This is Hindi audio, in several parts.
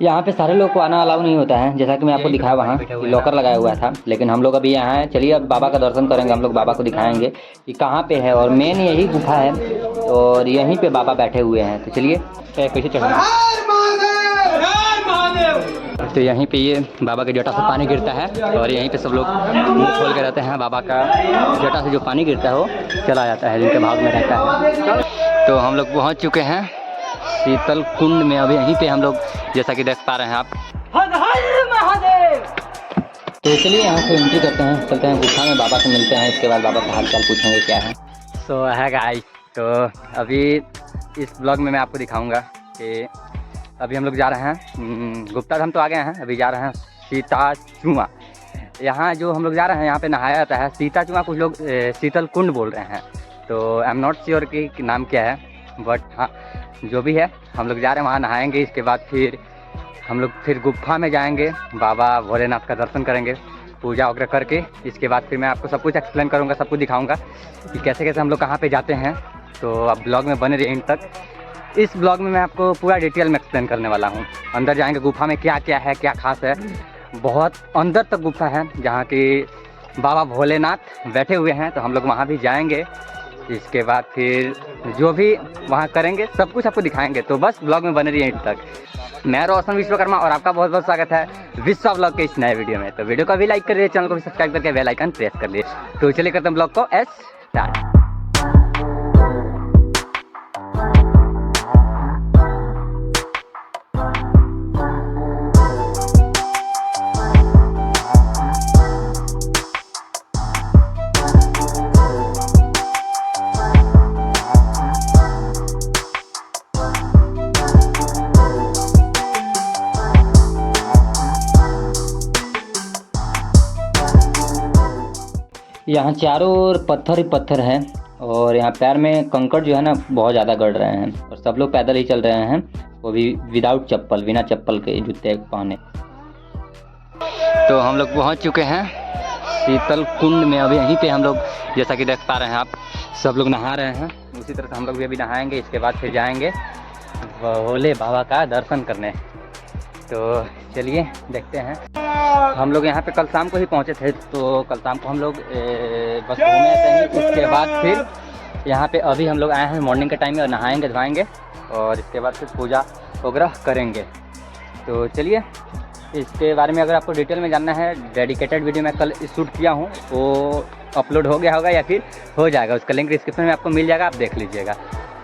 यहाँ पे सारे लोग को आना अलाउ नहीं होता है, जैसा कि मैं आपको दिखाया वहाँ लॉकर लगाया हुआ था, लेकिन हम लोग अभी यहाँ हैं। चलिए अब बाबा का दर्शन करेंगे, हम लोग बाबा को दिखाएंगे कि कहाँ पे है, और मेन यही गुफा है और यहीं पे बाबा बैठे हुए हैं। तो चलिए कैसे चढ़ना। तो यहीं पे ये बाबा के जटा से पानी गिरता है और यहीं पे सब लोग मुँह खोल के रहते हैं। बाबा का जटा से जो पानी गिरता है वो चला जाता है, जिनके भाग में रहता है। तो हम लोग पहुँच चुके हैं शीतल कुंड में। अभी यहीं पे हम लोग जैसा कि देख पा रहे हैं आप। तो चलिए यहाँ से एंट्री करते हैं, चलते हैं गुफा में, बाबा से मिलते हैं, इसके बाद बाबा का हाल चाल पूछेंगे क्या है। सो है गाइस, तो अभी इस ब्लॉग में मैं आपको दिखाऊंगा कि अभी हम लोग जा रहे हैं गुप्ता धाम तो आ गए हैं, अभी जा रहे हैं सीता चुआ। यहाँ जो हम लोग जा रहे हैं यहाँ पे नहाया जाता है सीता चुआ, कुछ लोग शीतल कुंड बोल रहे हैं। तो आई एम नॉट श्योर कि नाम क्या है, बट हाँ जो भी है हम लोग जा रहे हैं वहाँ नहाएंगे। इसके बाद फिर हम लोग फिर गुफा में जाएंगे, बाबा भोलेनाथ का दर्शन करेंगे पूजा वगैरह करके। इसके बाद फिर मैं आपको सब कुछ एक्सप्लेन करूँगा, सब कुछ दिखाऊँगा कि कैसे कैसे हम लोग कहाँ पे जाते हैं। तो अब ब्लॉग में बने रहिए एंड तक। इस ब्लॉग में मैं आपको पूरा डिटेल में एक्सप्लेन करने वाला हूँ। अंदर जाएंगे गुफा में क्या क्या है, क्या खास है। बहुत अंदर तक गुफा है जहाँ की बाबा भोलेनाथ बैठे हुए हैं, तो हम लोग वहाँ भी जाएंगे। इसके बाद फिर जो भी वहाँ करेंगे सब कुछ आपको दिखाएंगे। तो बस ब्लॉग में बने रहिए एंड तक। मैं रोशन विश्वकर्मा और आपका बहुत बहुत स्वागत है विश्वा ब्लॉग के इस नए वीडियो में। तो वीडियो को भी लाइक कर दीजिए, चैनल को भी सब्सक्राइब करके बेल आइकन प्रेस कर लीजिए। तो चलिए करते हैं ब्लॉग को स्टार्ट। यहाँ चारों ओर पत्थर ही पत्थर हैं और यहाँ पैर में कंकड़ जो है ना बहुत ज़्यादा गड़ रहे हैं, और सब लोग पैदल ही चल रहे हैं, वो भी विदाउट चप्पल, बिना चप्पल के जूते पहने। तो हम लोग पहुँच चुके हैं शीतल कुंड में। अभी यहीं पे हम लोग जैसा कि देख पा रहे हैं आप, सब लोग नहा रहे हैं। उसी तरह से हम लोग भी अभी नहाएंगे। इसके बाद फिर जाएंगे भोले बाबा का दर्शन करने। तो चलिए देखते हैं। हम लोग यहाँ पे कल शाम को ही पहुँचे थे, तो कल शाम को हम लोग बस घूमे थे। इसके बाद फिर यहाँ पे अभी हम लोग आए हैं मॉर्निंग के टाइम में, और नहाएंगे धोएंगे और इसके बाद फिर पूजा वगैरह करेंगे। तो चलिए इसके बारे में अगर आपको डिटेल में जानना है, डेडिकेटेड वीडियो मैं कल शूट किया हूँ, वो अपलोड हो गया होगा या फिर हो जाएगा, उसका लिंक डिस्क्रिप्शन में आपको मिल जाएगा, आप देख लीजिएगा।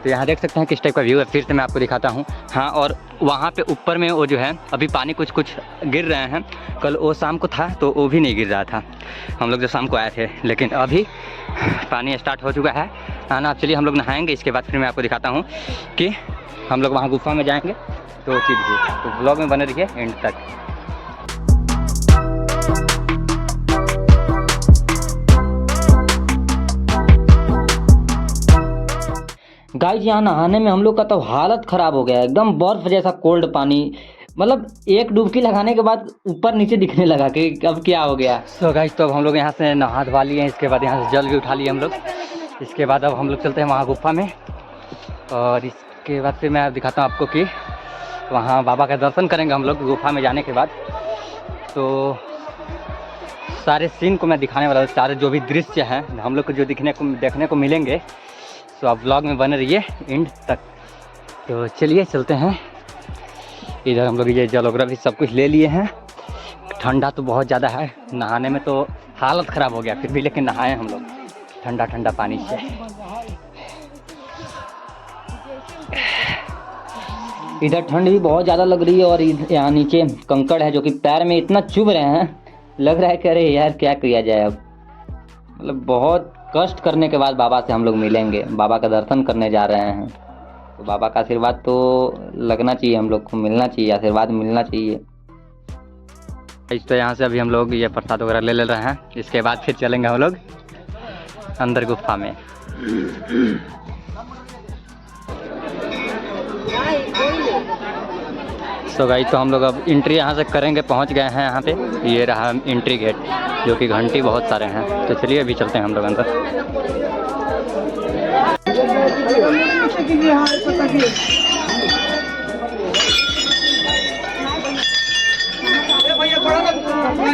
तो यहाँ देख सकते हैं किस टाइप का व्यू है, फिर से मैं आपको दिखाता हूँ। हाँ, और वहाँ पे ऊपर में वो जो है अभी पानी कुछ कुछ गिर रहे हैं। कल वो शाम को था तो वो भी नहीं गिर रहा था, हम लोग जो शाम को आए थे, लेकिन अभी पानी स्टार्ट हो चुका है आना। चलिए हम लोग नहाएंगे, इसके बाद फिर मैं आपको दिखाता हूँ कि हम लोग वहाँ गुफा में जाएँगे। तो चलिए, तो ब्लॉग में बने रहिए एंड तक। गाइस यहाँ नहाने में हम लोग का तो हालत ख़राब हो गया, एकदम बर्फ़ जैसा कोल्ड पानी। मतलब एक डुबकी लगाने के बाद ऊपर नीचे दिखने लगा कि अब क्या हो गया। सो गाइस, तो अब हम लोग यहाँ से नहा धवा लिए हैं। इसके बाद यहाँ से जल भी उठा लिए हम लोग। इसके बाद अब हम लोग चलते हैं वहाँ गुफा में, और इसके बाद फिर मैं दिखाता हूँ आपको कि वहाँ बाबा का दर्शन करेंगे हम लोग गुफा में जाने के बाद। तो सारे सीन को मैं दिखाने वाला हूँ, सारे जो भी दृश्य हैं हम लोग को जो देखने को मिलेंगे। तो आप ब्लॉग में बने रहिए एंड तक। तो चलिए चलते हैं। इधर हम लोग ये जल वगैरह भी सब कुछ ले लिए हैं। ठंडा तो बहुत ज़्यादा है, नहाने में तो हालत ख़राब हो गया, फिर भी लेकिन नहाए हम लोग ठंडा ठंडा पानी से। इधर ठंड भी बहुत ज़्यादा लग रही है, और यहाँ नीचे कंकड़ है जो कि पैर में इतना चुभ रहे हैं, लग रहा है कि अरे यार क्या किया जाए अब। मतलब बहुत कष्ट करने के बाद बाबा से हम लोग मिलेंगे, बाबा का दर्शन करने जा रहे हैं। तो बाबा का आशीर्वाद तो लगना चाहिए, हम लोग को मिलना चाहिए, आशीर्वाद मिलना चाहिए। तो यहाँ से अभी हम लोग ये प्रसाद वगैरह ले रहे हैं। इसके बाद फिर चलेंगे हम लोग अंदर गुफा में। तो गाइस, तो हम लोग अब एंट्री यहाँ से करेंगे, पहुँच गए हैं यहाँ पे। ये रहा एंट्री गेट, जो कि घंटी बहुत सारे हैं। तो चलिए अभी चलते हैं हम लोग अंदर।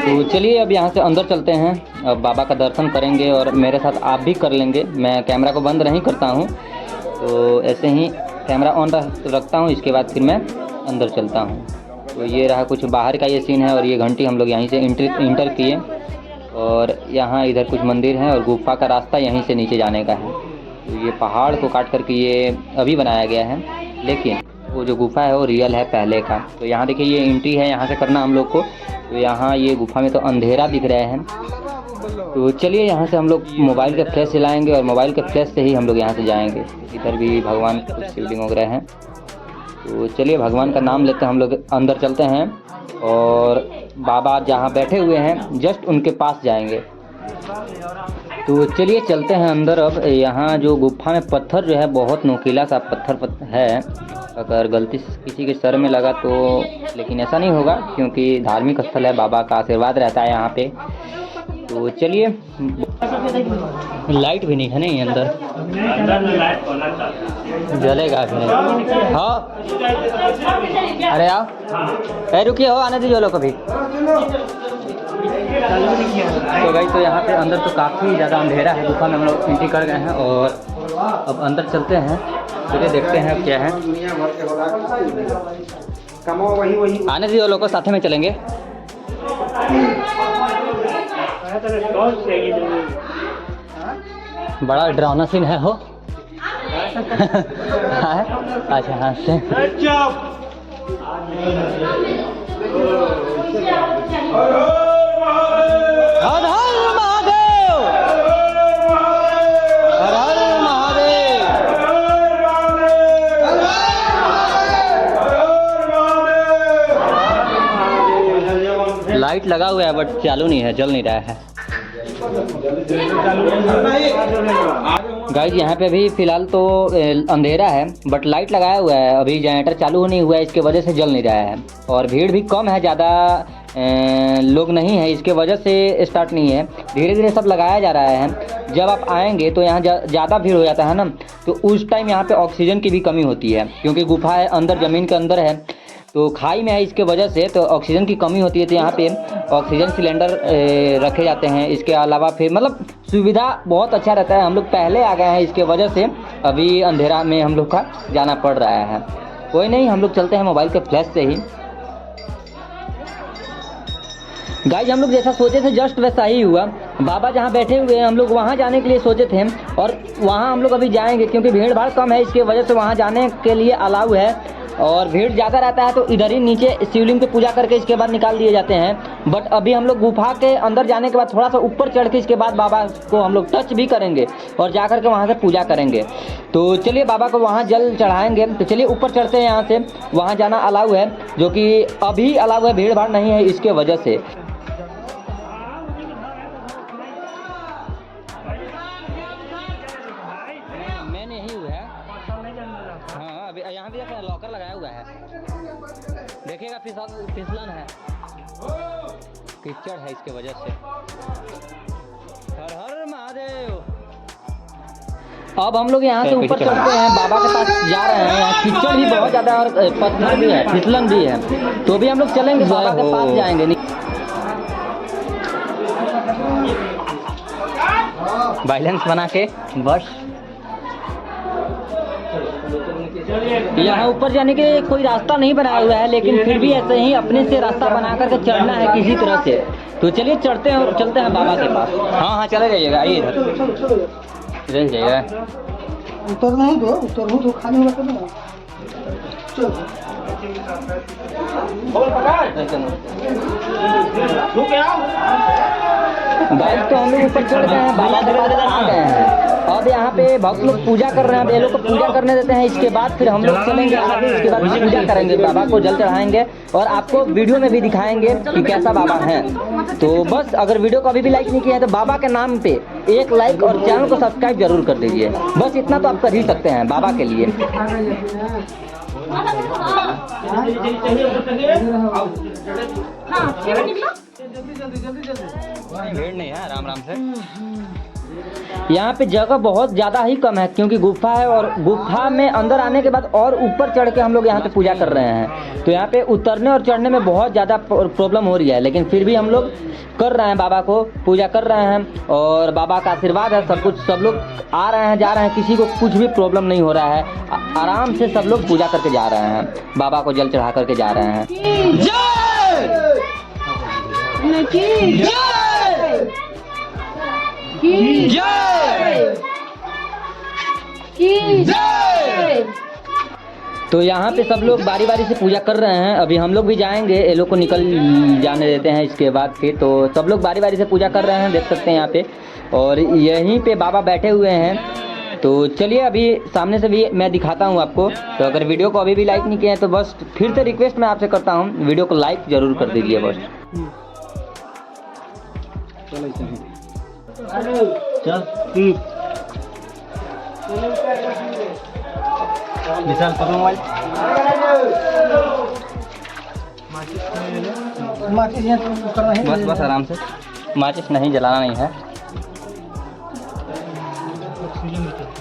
तो चलिए अब यहाँ से अंदर चलते हैं, अब बाबा का दर्शन करेंगे और मेरे साथ आप भी कर लेंगे। मैं कैमरा को बंद नहीं करता हूँ, तो ऐसे ही कैमरा ऑन रखता हूँ, इसके बाद फिर मैं अंदर चलता हूँ। तो ये रहा कुछ बाहर का ये सीन है, और ये घंटी हम लोग यहीं से इंटर किए, और यहाँ इधर कुछ मंदिर हैं और गुफा का रास्ता यहीं से नीचे जाने का है। तो ये पहाड़ को काट करके ये अभी बनाया गया है, लेकिन वो जो गुफा है वो रियल है पहले का। तो यहाँ देखिए ये एंट्री है, यहाँ से करना हम लोग को। तो यहाँ ये गुफा में तो अंधेरा दिख रहे हैं, तो चलिए यहाँ से हम लोग मोबाइल के फ्लैश चलाएँगे और मोबाइल के फ्लैश से ही हम लोग यहाँ से जाएँगे। इधर भी भगवान कुछ शिवलिंग वगैरह हैं, तो चलिए भगवान का नाम लेते हम लोग अंदर चलते हैं, और बाबा जहाँ बैठे हुए हैं जस्ट उनके पास जाएंगे। तो चलिए चलते हैं अंदर। अब यहाँ जो गुफा में पत्थर जो है बहुत नुकीला सा पत्थर है, अगर गलती से किसी के सर में लगा तो, लेकिन ऐसा नहीं होगा क्योंकि धार्मिक स्थल है, बाबा का आशीर्वाद रहता है यहाँ पे। तो चलिए, लाइट भी नहीं है नहीं अंदर, जलेगा फिर। हाँ अरे आओ, अरे रुकिए हो, आने दीजिए लोग कभी। तो भाई तो यहाँ पे अंदर तो काफ़ी ज़्यादा अंधेरा है, गुफा में हम लोग एंट्री कर गए हैं और अब अंदर चलते हैं। चलिए देखते हैं क्या है। आने दीजिए लोग को, साथ में चलेंगे। बड़ा डरावना सीन है हो। अच्छा हाँ से हर हर महादेव, हर हर महादेव। लाइट लगा हुआ है बट चालू नहीं है, जल नहीं रहा है। गाइस यहाँ पे भी फिलहाल तो अंधेरा है बट लाइट लगाया हुआ है, अभी जनरेटर चालू नहीं हुआ है, इसके वजह से जल नहीं रहा है। और भीड़ भी कम है, ज़्यादा लोग नहीं है, इसके वजह से स्टार्ट नहीं है। धीरे धीरे सब लगाया जा रहा है। जब आप आएंगे तो यहाँ ज़्यादा भीड़ हो जाता है ना, तो उस टाइम यहाँ पे ऑक्सीजन की भी कमी होती है, क्योंकि गुफा है अंदर, ज़मीन के अंदर है, तो खाई में है, इसके वजह से तो ऑक्सीजन की कमी होती है। तो यहाँ पे ऑक्सीजन सिलेंडर रखे जाते हैं। इसके अलावा फिर मतलब सुविधा बहुत अच्छा रहता है। हम लोग पहले आ गए हैं, इसके वजह से अभी अंधेरा में हम लोग का जाना पड़ रहा है। कोई नहीं, हम लोग चलते हैं मोबाइल के फ्लैश से ही। गाइस हम लोग जैसा सोचे थे जस्ट वैसा ही हुआ। बाबा जहाँ बैठे हुए हैं हम लोग वहाँ जाने के लिए सोचे थे, और वहाँ हम लोग अभी जाएंगे क्योंकि भीड़ भाड़ कम है, इसके वजह से वहाँ जाने के लिए अलाउ है। और भीड़ ज़्यादा रहता है तो इधर ही नीचे शिवलिंग पे पूजा करके इसके बाद निकाल दिए जाते हैं। बट अभी हम लोग गुफा के अंदर जाने के बाद थोड़ा सा ऊपर चढ़ के इसके बाद बाबा को हम लोग टच भी करेंगे और जा कर के वहाँ से पूजा करेंगे। तो चलिए बाबा को वहाँ जल चढ़ाएंगे। तो चलिए ऊपर चढ़ते हैं, यहाँ से वहाँ जाना अलाउ है, जो कि अभी अलाउ है, भीड़ भाड़ नहीं है इसके वजह से। यहाँ भी लॉकर लगाया हुआ है, देखिएगा फिसलन है, कीचड़ है, इसके वजह से। हर हर महादेव। अब हम लोग यहाँ से ऊपर चढ़ते हैं, बाबा के पास जा रहे हैं। यहाँ कीचड़ भी बहुत ज़्यादा और पत्थर भी है, फिसलन भी है, तो भी हम लोग चलेंगे, बाबा के पास जाएंगे। बैलेंस बना के बस। यहाँ ऊपर जाने के लिए कोई रास्ता नहीं बनाया हुआ है, लेकिन फिर भी ऐसे ही अपने से रास्ता बना करके चढ़ना है किसी तरह से। तो चलिए चढ़ते हैं और चलते हैं बाबा के पास। हाँ हाँ चले जाइएगा, आइए इधर रह जाइएगा। उतरना है तो खाने वाला करना। गाइस तो हम लोग ऊपर चढ़ गए हैं, बाबा के पास आ गए हैं। अब यहाँ पे भक्त लोग पूजा कर रहे हैं, ये लोग को पूजा करने देते हैं। इसके बाद फिर हम लोग चलेंगे आगे, इसके बाद पूजा करेंगे, बाबा को जल चढ़ाएंगे और आपको वीडियो में भी दिखाएंगे कि कैसा बाबा है। तो बस अगर वीडियो को अभी भी लाइक नहीं किया है तो बाबा के नाम पे एक लाइक और चैनल को सब्सक्राइब जरूर कर दीजिए। बस इतना तो आप कर ही सकते हैं बाबा के लिए। भीड़ नहीं है, आराम आराम से। यहाँ पे जगह बहुत ज़्यादा ही कम है क्योंकि गुफा है और गुफा में अंदर आने के बाद और ऊपर चढ़ के हम लोग यहाँ पे पूजा कर रहे हैं। तो यहाँ पे उतरने और चढ़ने में बहुत ज़्यादा प्रॉब्लम हो रही है, लेकिन फिर भी हम लोग कर रहे हैं, बाबा को पूजा कर रहे हैं और बाबा का आशीर्वाद है सब कुछ। सब लोग आ रहे हैं जा रहे हैं, किसी को कुछ भी प्रॉब्लम नहीं हो रहा है, आराम से सब लोग पूजा करके जा रहे हैं, बाबा को जल चढ़ा करके जा रहे हैं। तो यहाँ पे सब लोग बारी बारी से पूजा कर रहे हैं। अभी हम लोग भी जाएंगे, ये लोग को निकल जाने देते हैं इसके बाद फिर। तो सब लोग बारी बारी से पूजा कर रहे हैं, देख सकते हैं यहाँ पे। और यहीं पे बाबा बैठे हुए हैं। तो चलिए अभी सामने से भी मैं दिखाता हूँ आपको। तो अगर वीडियो को अभी भी लाइक नहीं किए हैं तो बस फिर से रिक्वेस्ट मैं आपसे करता हूँ, वीडियो को लाइक ज़रूर कर दीजिए बस। विशाल पकड़ो मोबाइल। बस बस आराम से, माचिस नहीं जलाना नहीं है।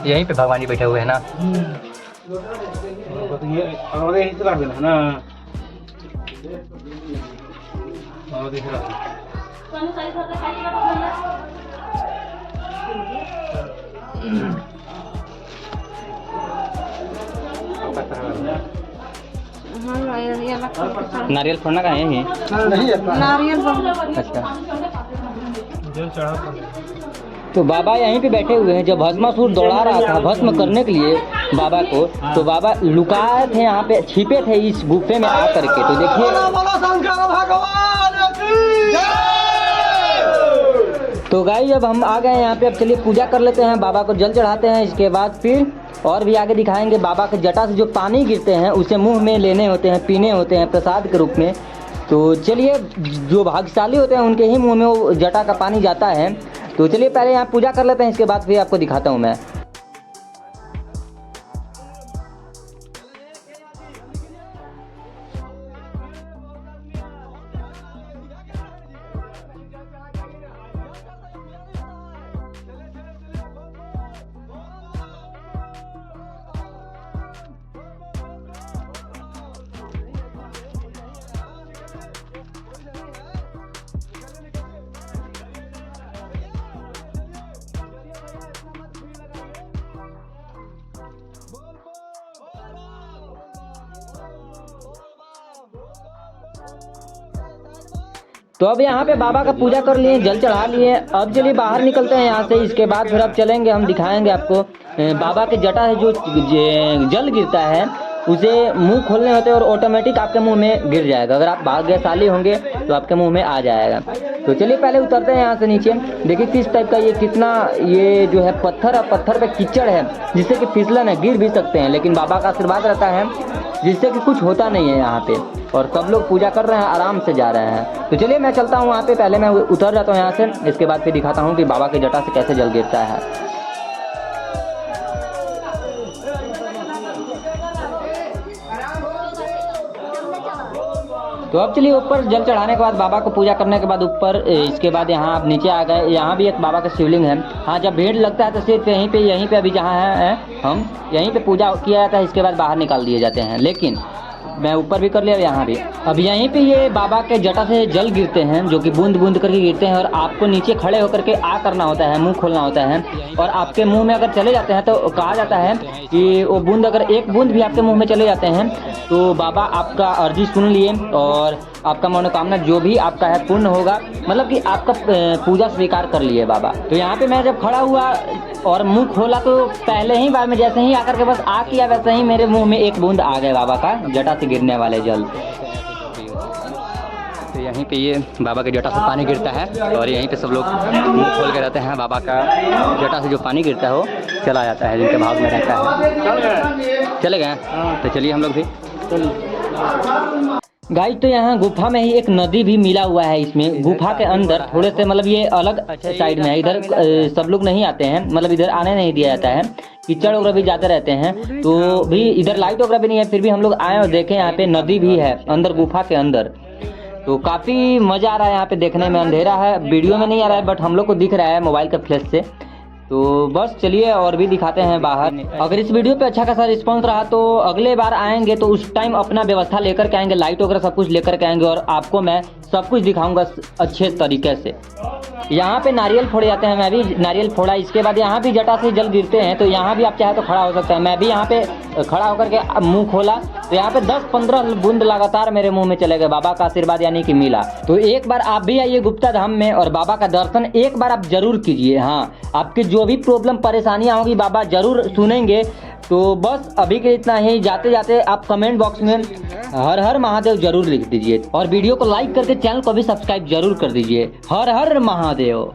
यहीं पे भगवान जी बैठे हुए हैं ना। नारियल फोड़ना का है यही? नारियल अच्छा। तो बाबा यहीं पे बैठे हुए हैं। जब भस्मासुर दौड़ा रहा था भस्म करने के लिए बाबा को, तो बाबा लुकाए थे यहाँ पे, छिपे थे इस गुफे में आ करके। तो देखिए, तो गाइस अब हम आ गए यहाँ पे। अब चलिए पूजा कर लेते हैं, बाबा को जल चढ़ाते हैं। इसके बाद फिर और भी आगे दिखाएंगे। बाबा के जटा से जो पानी गिरते हैं उसे मुंह में लेने होते हैं, पीने होते हैं प्रसाद के रूप में। तो चलिए, जो भाग्यशाली होते हैं उनके ही मुंह में वो जटा का पानी जाता है। तो चलिए पहले यहाँ पूजा कर लेते हैं, इसके बाद फिर आपको दिखाता हूँ मैं। तो अब यहाँ पे बाबा का पूजा कर लिए, जल चढ़ा लिए। अब चलिए बाहर निकलते हैं यहाँ से। इसके बाद फिर अब चलेंगे, हम दिखाएंगे आपको बाबा के जटा से जो जल गिरता है उसे मुंह खोलने होते हैं और ऑटोमेटिक आपके मुंह में गिर जाएगा। अगर आप भाग्यशाली होंगे तो आपके मुंह में आ जाएगा। तो चलिए पहले उतरते हैं यहाँ से नीचे। देखिए किस टाइप का ये, कितना ये जो है पत्थर है, पत्थर पे कीचड़ है जिससे कि फिसलन है, गिर भी सकते हैं, लेकिन बाबा का आशीर्वाद रहता है जिससे कि कुछ होता नहीं है यहाँ पे। और सब लोग पूजा कर रहे हैं, आराम से जा रहे हैं। तो चलिए मैं चलता हूँ वहाँ पे, पहले मैं उतर जाता हूँ यहाँ से, इसके बाद फिर दिखाता हूँ कि बाबा के जटा से कैसे जल गिरता है। तो अब चलिए ऊपर जल चढ़ाने के बाद, बाबा को पूजा करने के बाद ऊपर, इसके बाद यहाँ आप नीचे आ गए। यहाँ भी एक बाबा का शिवलिंग है। हाँ, जब भीड़ लगता है तो सिर्फ यहीं पे अभी जहाँ है हम यहीं पे पूजा किया जाता है, इसके बाद बाहर निकाल दिए जाते हैं। लेकिन मैं ऊपर भी कर लिया, यहाँ भी। अब यहीं पे ये बाबा के जटा से जल गिरते हैं, जो कि बूंद बूंद करके गिरते हैं। और आपको नीचे खड़े होकर के आ करना होता है, मुंह खोलना होता है। और आपके मुंह में अगर चले जाते हैं तो कहा जाता है कि वो बूंद, अगर एक बूंद भी आपके मुंह में चले जाते हैं तो बाबा आपका अर्जी सुन लिए और आपका मनोकामना जो भी आपका है पूर्ण होगा, मतलब कि आपका पूजा स्वीकार कर लिए बाबा। तो यहाँ पे मैं जब खड़ा हुआ और मुंह खोला तो पहले ही बार में जैसे ही आकर के बस आ किया, वैसे ही मेरे मुंह में एक बूंद आ गए बाबा का जटा से गिरने वाले जल। तो यहीं पे ये बाबा के जटा से पानी गिरता है और यहीं पे सब लोग मुंह खोल के रहते हैं। बाबा का जटा से जो पानी गिरता है वो चला जाता है, जिनके भाव में रहता है। चले गए? तो चलिए हम लोग भी। गाइस, तो यहाँ गुफा में ही एक नदी भी मिला हुआ है। इसमें गुफा के अंदर थोड़े से, मतलब ये अलग साइड में है, इधर सब लोग नहीं आते हैं, मतलब इधर आने नहीं दिया जाता है। कीचड़ वगैरह भी जाते रहते हैं, तो भी इधर लाइट वगैरह भी नहीं है, फिर भी हम लोग आए और देखें यहाँ पे नदी भी है अंदर गुफा के अंदर। तो काफ़ी मज़ा आ रहा है यहाँ पे देखने में। अंधेरा है, वीडियो में नहीं आ रहा है, बट हम लोग को दिख रहा है मोबाइल के फ्लैश से। तो बस चलिए और भी दिखाते हैं बाहर। अगर इस वीडियो पे अच्छा खासा रिस्पांस रहा तो अगले बार आएंगे तो उस टाइम अपना व्यवस्था लेकर के आएंगे, लाइट वगैरह सब कुछ लेकर के आएंगे और आपको मैं सब कुछ दिखाऊंगा अच्छे तरीके से। यहाँ पे नारियल फोड़े जाते हैं, मैं भी नारियल फोड़ा। इसके बाद यहाँ भी जटा से जल गिरते हैं, तो यहाँ भी आप चाहे तो खड़ा हो सकते हैं। मैं भी यहाँ पे खड़ा होकर के मुंह खोला तो यहाँ पे 10-15 बूंद लगातार मेरे मुंह में चले गए। बाबा का आशीर्वाद यानी कि मिला। तो एक बार आप भी आइए गुप्ता धाम में और बाबा का दर्शन एक बार आप जरूर कीजिए। हाँ, आपके जो भी प्रॉब्लम परेशानियां होगी बाबा जरूर सुनेंगे। तो बस अभी के इतना ही। जाते जाते आप कमेंट बॉक्स में हर हर महादेव जरूर लिख दीजिए और वीडियो को लाइक करके चैनल को भी सब्सक्राइब जरूर कर दीजिए। हर हर महादेव।